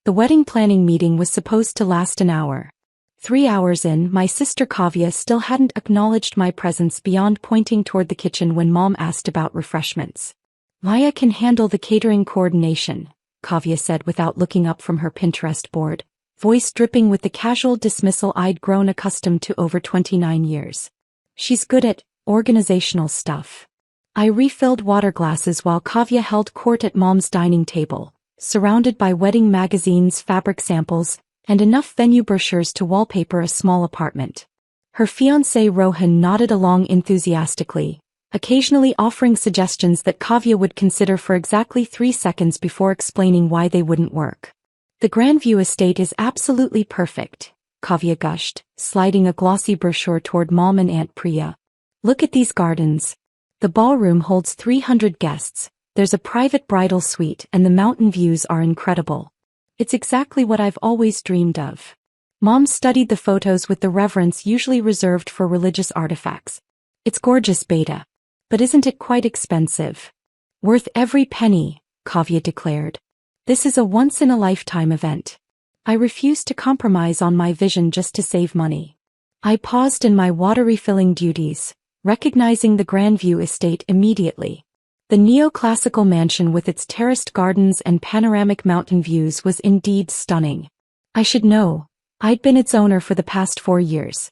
The wedding planning meeting was supposed to last an hour. 3 hours in, my sister Kavya still hadn't acknowledged my presence beyond pointing toward the kitchen when Mom asked about refreshments. Maya can handle the catering coordination, Kavya said without looking up from her Pinterest board, voice dripping with the casual dismissal I'd grown accustomed to over 29 years. She's good at organizational stuff. I refilled water glasses while Kavya held court at Mom's dining table, surrounded by wedding magazines, fabric samples, and enough venue brochures to wallpaper a small apartment. Her fiancé Rohan nodded along enthusiastically, occasionally offering suggestions that Kavya would consider for exactly 3 seconds before explaining why they wouldn't work. The Grandview Estate is absolutely perfect, Kavya gushed, sliding a glossy brochure toward Mom and Aunt Priya. Look at these gardens. The ballroom holds 300 guests, there's a private bridal suite, and the mountain views are incredible. It's exactly what I've always dreamed of. Mom studied the photos with the reverence usually reserved for religious artifacts. It's gorgeous, Beta. But isn't it quite expensive? Worth every penny, Kavya declared. This is a once-in-a-lifetime event. I refuse to compromise on my vision just to save money. I paused in my water refilling duties, recognizing the Grandview Estate immediately. The neoclassical mansion with its terraced gardens and panoramic mountain views was indeed stunning. I should know. I'd been its owner for the past 4 years.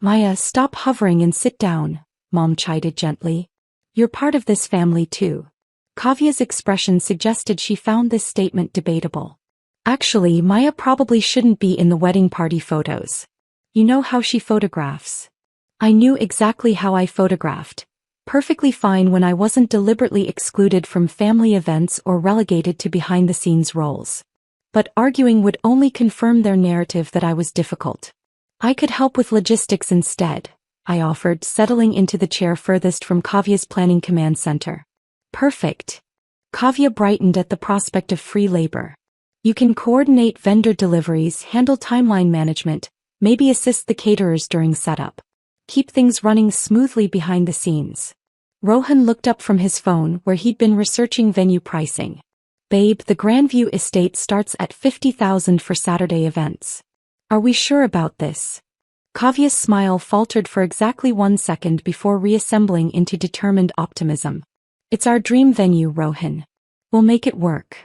Maya, stop hovering and sit down, Mom chided gently. You're part of this family too. Kavya's expression suggested she found this statement debatable. Actually, Maya probably shouldn't be in the wedding party photos. You know how she photographs. I knew exactly how I photographed. Perfectly fine when I wasn't deliberately excluded from family events or relegated to behind-the-scenes roles. But arguing would only confirm their narrative that I was difficult. I could help with logistics instead, I offered, settling into the chair furthest from Kavya's planning command center. Perfect. Kavya brightened at the prospect of free labor. You can coordinate vendor deliveries, handle timeline management, maybe assist the caterers during setup. Keep things running smoothly behind the scenes. Rohan looked up from his phone where he'd been researching venue pricing. Babe, the Grandview Estate starts at $50,000 for Saturday events. Are we sure about this? Kavya's smile faltered for exactly 1 second before reassembling into determined optimism. It's our dream venue, Rohan. We'll make it work.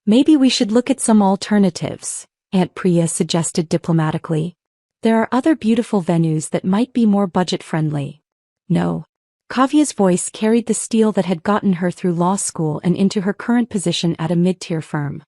Maybe we should look at some alternatives, Aunt Priya suggested diplomatically. There are other beautiful venues that might be more budget-friendly. No. Kavya's voice carried the steel that had gotten her through law school and into her current position at a mid-tier firm.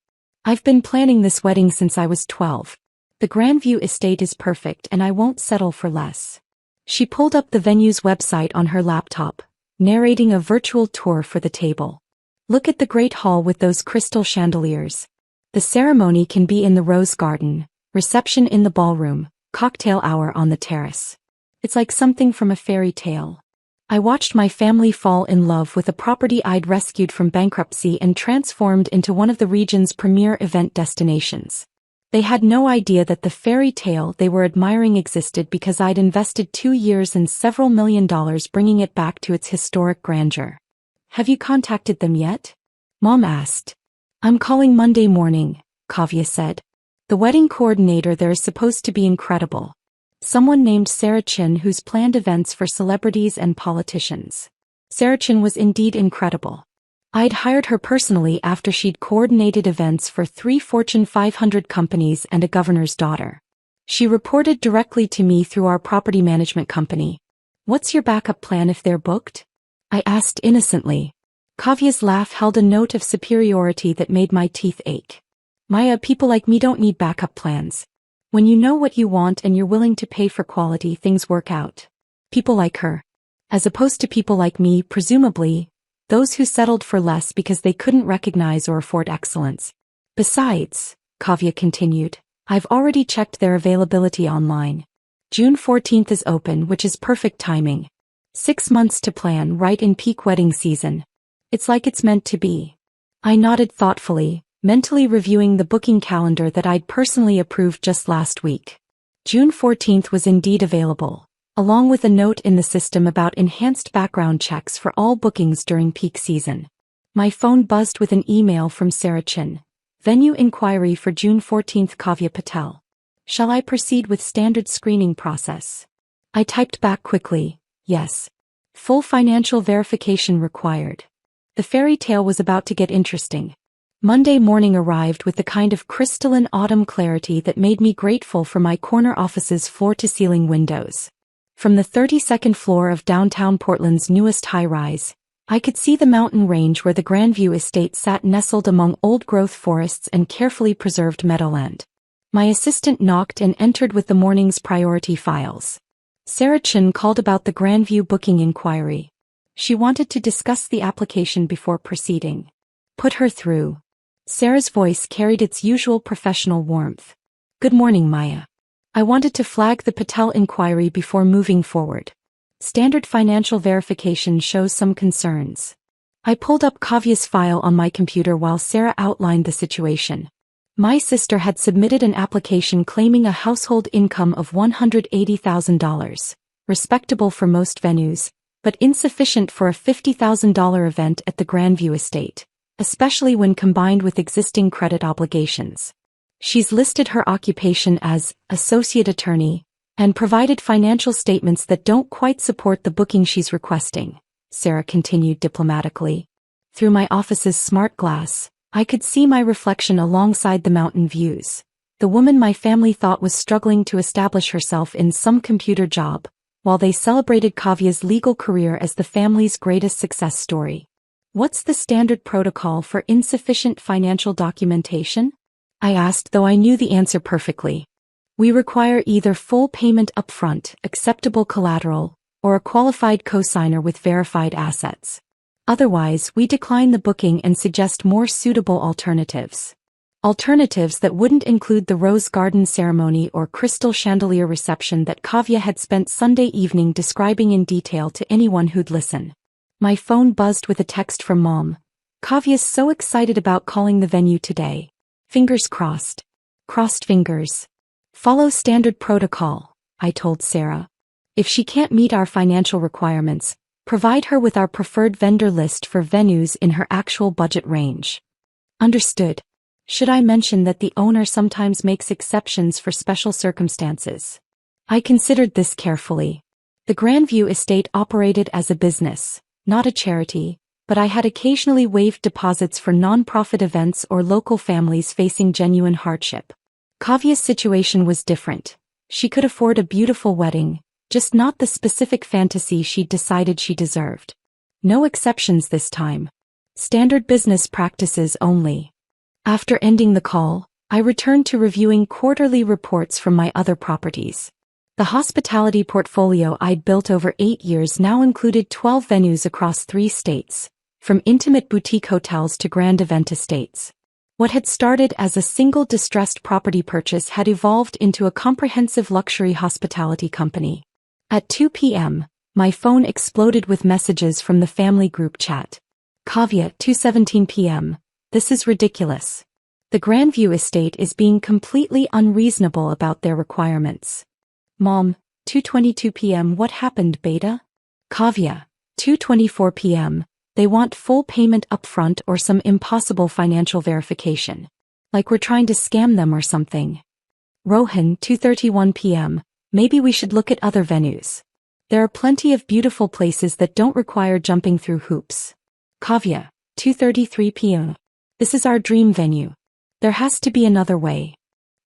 I've been planning this wedding since I was 12. The Grandview Estate is perfect and I won't settle for less. She pulled up the venue's website on her laptop, narrating a virtual tour for the table. Look at the great hall with those crystal chandeliers. The ceremony can be in the rose garden, reception in the ballroom, cocktail hour on the terrace. It's like something from a fairy tale. I watched my family fall in love with a property I'd rescued from bankruptcy and transformed into one of the region's premier event destinations. They had no idea that the fairy tale they were admiring existed because I'd invested 2 years and several $1 million bringing it back to its historic grandeur. Have you contacted them yet? Mom asked. I'm calling Monday morning, Kavya said. The wedding coordinator there is supposed to be incredible. Someone named Sarah Chin who's planned events for celebrities and politicians. Sarah Chin was indeed incredible. I'd hired her personally after she'd coordinated events for 3 Fortune 500 companies and a governor's daughter. She reported directly to me through our property management company. What's your backup plan if they're booked? I asked innocently. Kavya's laugh held a note of superiority that made my teeth ache. Maya, people like me don't need backup plans. When you know what you want and you're willing to pay for quality, things work out. People like her. As opposed to people like me, presumably, those who settled for less because they couldn't recognize or afford excellence. Besides, Kavya continued, I've already checked their availability online. June 14th is open, which is perfect timing. 6 months to plan, right in peak wedding season. It's like it's meant to be. I nodded thoughtfully, mentally reviewing the booking calendar that I'd personally approved just last week. June 14th was indeed available, along with a note in the system about enhanced background checks for all bookings during peak season. My phone buzzed with an email from Sarah Chin. Venue inquiry for June 14th. Kavya Patel. Shall I proceed with standard screening process? I typed back quickly, yes. Full financial verification required. The fairy tale was about to get interesting. Monday morning arrived with the kind of crystalline autumn clarity that made me grateful for my corner office's floor-to-ceiling windows. From the 32nd floor of downtown Portland's newest high-rise, I could see the mountain range where the Grandview Estate sat nestled among old-growth forests and carefully preserved meadowland. My assistant knocked and entered with the morning's priority files. Sarah Chin called about the Grandview booking inquiry. She wanted to discuss the application before proceeding. Put her through. Sarah's voice carried its usual professional warmth. Good morning, Maya. I wanted to flag the Patel inquiry before moving forward. Standard financial verification shows some concerns. I pulled up Kavya's file on my computer while Sarah outlined the situation. My sister had submitted an application claiming a household income of $180,000, respectable for most venues, but insufficient for a $50,000 event at the Grandview Estate, especially when combined with existing credit obligations. She's listed her occupation as associate attorney and provided financial statements that don't quite support the booking she's requesting, Sarah continued diplomatically. Through my office's smart glass, I could see my reflection alongside the mountain views. The woman my family thought was struggling to establish herself in some computer job, while they celebrated Kavya's legal career as the family's greatest success story. What's the standard protocol for insufficient financial documentation? I asked, though I knew the answer perfectly. We require either full payment upfront, acceptable collateral, or a qualified cosigner with verified assets. Otherwise, we decline the booking and suggest more suitable alternatives. Alternatives that wouldn't include the rose garden ceremony or crystal chandelier reception that Kavya had spent Sunday evening describing in detail to anyone who'd listen. My phone buzzed with a text from Mom. Kavya's so excited about calling the venue today. Fingers crossed. Crossed fingers. Follow standard protocol, I told Sarah. If she can't meet our financial requirements, provide her with our preferred vendor list for venues in her actual budget range. Understood. Should I mention that the owner sometimes makes exceptions for special circumstances? I considered this carefully. The Grandview Estate operated as a business, not a charity, but I had occasionally waived deposits for non-profit events or local families facing genuine hardship. Kavya's situation was different. She could afford a beautiful wedding, just not the specific fantasy she'd decided she deserved. No exceptions this time. Standard business practices only. After ending the call, I returned to reviewing quarterly reports from my other properties. The hospitality portfolio I'd built over 8 years now included 12 venues across 3 states, from intimate boutique hotels to grand event estates. What had started as a single distressed property purchase had evolved into a comprehensive luxury hospitality company. At 2 p.m., my phone exploded with messages from the family group chat. Kavya, 2:17 p.m. This is ridiculous. The Grandview Estate is being completely unreasonable about their requirements. Mom, 2:22 p.m. What happened, beta? Kavya, 2:24 p.m. They want full payment upfront or some impossible financial verification. Like we're trying to scam them or something. Rohan, 2:31 p.m. Maybe we should look at other venues. There are plenty of beautiful places that don't require jumping through hoops. Kavya, 2:33 p.m. This is our dream venue. There has to be another way.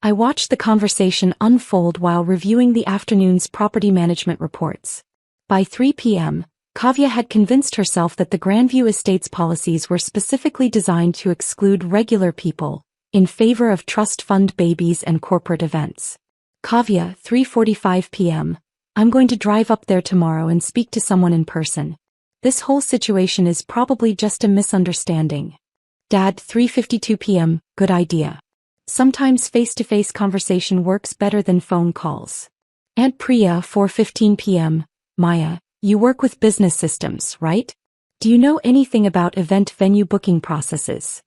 I watched the conversation unfold while reviewing the afternoon's property management reports. By 3 p.m., Kavya had convinced herself that the Grandview Estate's policies were specifically designed to exclude regular people, in favor of trust fund babies and corporate events. Kavya, 3:45 p.m. I'm going to drive up there tomorrow and speak to someone in person. This whole situation is probably just a misunderstanding. Dad, 3:52 p.m. Good idea. Sometimes face-to-face conversation works better than phone calls. Aunt Priya, 4:15 p.m. Maya, you work with business systems, right? Do you know anything about event venue booking processes?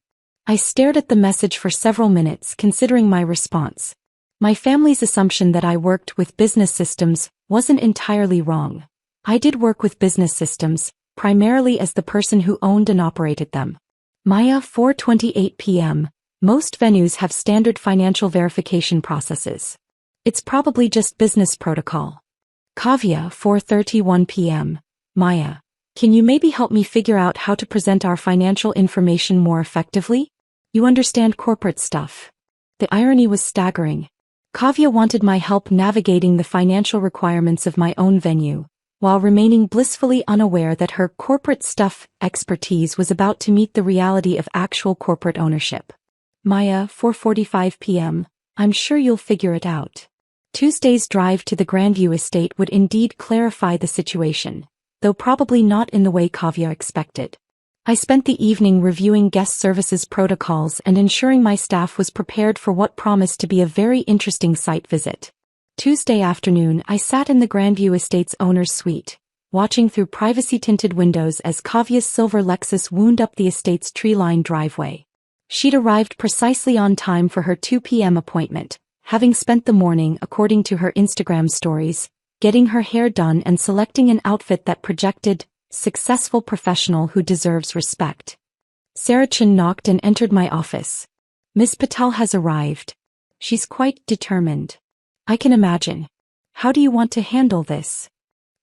I stared at the message for several minutes, considering my response. My family's assumption that I worked with business systems wasn't entirely wrong. I did work with business systems, primarily as the person who owned and operated them. Maya, 4:28 p.m. Most venues have standard financial verification processes. It's probably just business protocol. Kavya, 4:31 p.m. Maya, can you maybe help me figure out how to present our financial information more effectively? You understand corporate stuff. The irony was staggering. Kavya wanted my help navigating the financial requirements of my own venue, while remaining blissfully unaware that her corporate stuff expertise was about to meet the reality of actual corporate ownership. Maya, 4:45 p.m. I'm sure you'll figure it out. Tuesday's drive to the Grandview Estate would indeed clarify the situation, though probably not in the way Kavya expected. I spent the evening reviewing guest services protocols and ensuring my staff was prepared for what promised to be a very interesting site visit. Tuesday afternoon, I sat in the Grandview Estate's owner's suite, watching through privacy-tinted windows as Kavya's silver Lexus wound up the estate's tree-lined driveway. She'd arrived precisely on time for her 2 p.m. appointment, having spent the morning, according to her Instagram stories, getting her hair done and selecting an outfit that projected successful professional who deserves respect. Sarah Chin knocked and entered my office. Miss Patel has arrived. She's quite determined. I can imagine. How do you want to handle this?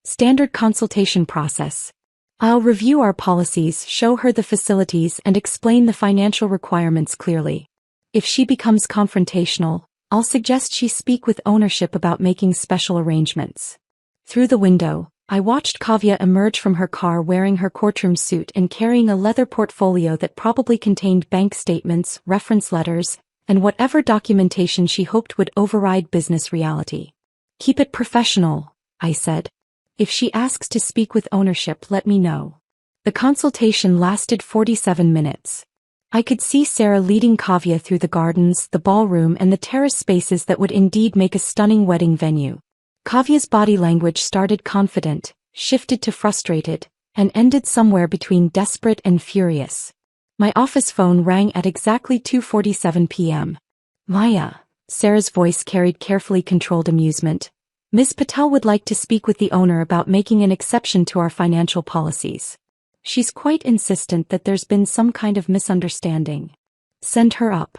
Standard consultation process. I'll review our policies, show her the facilities and explain the financial requirements clearly. If she becomes confrontational, I'll suggest she speak with ownership about making special arrangements. Through the window, I watched Kavya emerge from her car wearing her courtroom suit and carrying a leather portfolio that probably contained bank statements, reference letters, and whatever documentation she hoped would override business reality. Keep it professional, I said. If she asks to speak with ownership, let me know. The consultation lasted 47 minutes. I could see Sarah leading Kavya through the gardens, the ballroom and the terrace spaces that would indeed make a stunning wedding venue. Kavya's body language started confident, shifted to frustrated, and ended somewhere between desperate and furious. My office phone rang at exactly 2:47 p.m. Maya, Sarah's voice carried carefully controlled amusement. Ms. Patel would like to speak with the owner about making an exception to our financial policies. She's quite insistent that there's been some kind of misunderstanding. Send her up.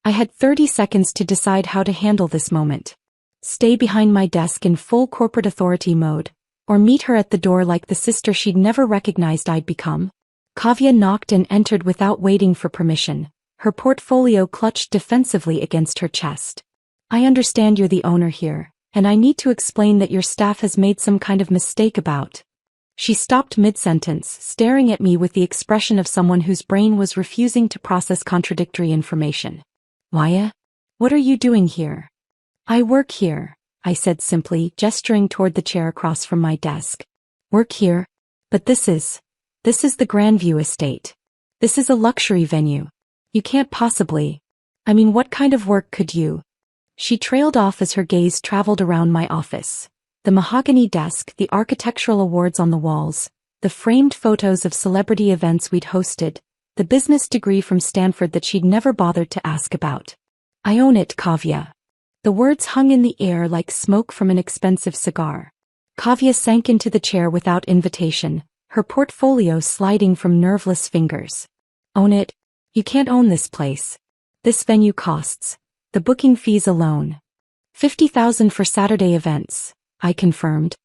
I had 30 seconds to decide how to handle this moment. Stay behind my desk in full corporate authority mode, or meet her at the door like the sister she'd never recognized I'd become. Kavya knocked and entered without waiting for permission, her portfolio clutched defensively against her chest. I understand you're the owner here, and I need to explain that your staff has made some kind of mistake about. She stopped mid-sentence, staring at me with the expression of someone whose brain was refusing to process contradictory information. Maya? What are you doing here? I work here, I said simply, gesturing toward the chair across from my desk. Work here? But this is the Grandview Estate. This is a luxury venue. You can't possibly. I mean, what kind of work could you? She trailed off as her gaze traveled around my office. The mahogany desk, the architectural awards on the walls, the framed photos of celebrity events we'd hosted, the business degree from Stanford that she'd never bothered to ask about. I own it, Kavya. The words hung in the air like smoke from an expensive cigar. Kavya sank into the chair without invitation, her portfolio sliding from nerveless fingers. Own it? You can't own this place. This venue costs, the booking fees alone, $50,000 for Saturday events, I confirmed.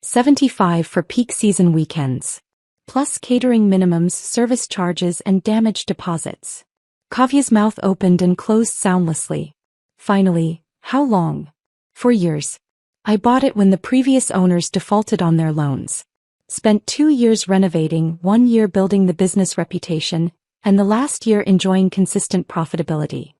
$75,000 for peak season weekends. Plus catering minimums, service charges and damage deposits. Kavya's mouth opened and closed soundlessly. Finally, how long? 4 years. I bought it when the previous owners defaulted on their loans. Spent 2 years renovating, 1 year building the business reputation, and the last year enjoying consistent profitability.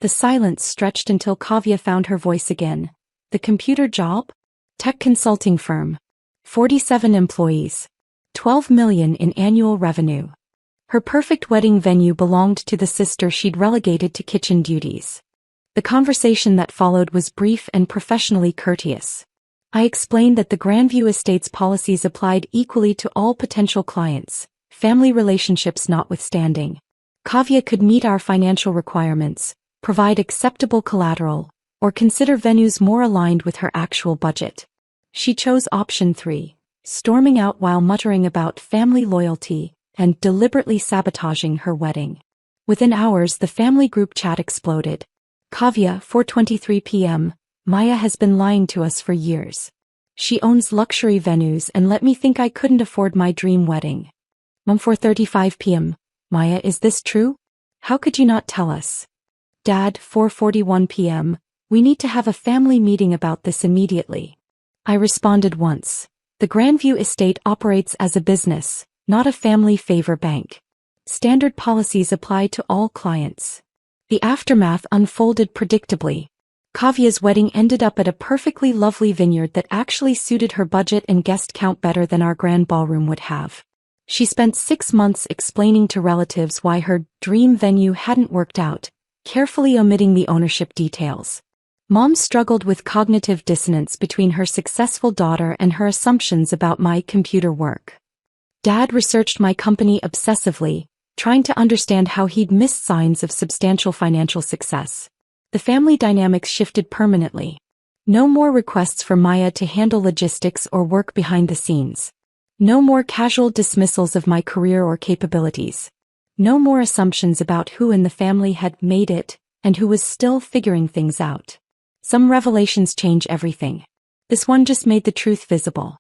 The silence stretched until Kavya found her voice again. The computer job? Tech consulting firm. 47 employees. $12 million in annual revenue. Her perfect wedding venue belonged to the sister she'd relegated to kitchen duties. The conversation that followed was brief and professionally courteous. I explained that the Grandview Estate's policies applied equally to all potential clients, family relationships notwithstanding. Kavya could meet our financial requirements, provide acceptable collateral, or consider venues more aligned with her actual budget. She chose option 3, storming out while muttering about family loyalty and deliberately sabotaging her wedding. Within hours the family group chat exploded. Kavya, 4:23 p.m. Maya has been lying to us for years. She owns luxury venues and let me think I couldn't afford my dream wedding. Mom, 4:35 p.m. Maya, is this true? How could you not tell us? Dad, 4:41 p.m. We need to have a family meeting about this immediately. I responded once. The Grandview Estate operates as a business, not a family favor bank. Standard policies apply to all clients. The aftermath unfolded predictably. Kavya's wedding ended up at a perfectly lovely vineyard that actually suited her budget and guest count better than our grand ballroom would have. She spent 6 months explaining to relatives why her dream venue hadn't worked out, carefully omitting the ownership details. Mom struggled with cognitive dissonance between her successful daughter and her assumptions about my computer work. Dad researched my company obsessively, trying to understand how he'd missed signs of substantial financial success. The family dynamics shifted permanently. No more requests for Maya to handle logistics or work behind the scenes. No more casual dismissals of my career or capabilities. No more assumptions about who in the family had made it and who was still figuring things out. Some revelations change everything. This one just made the truth visible.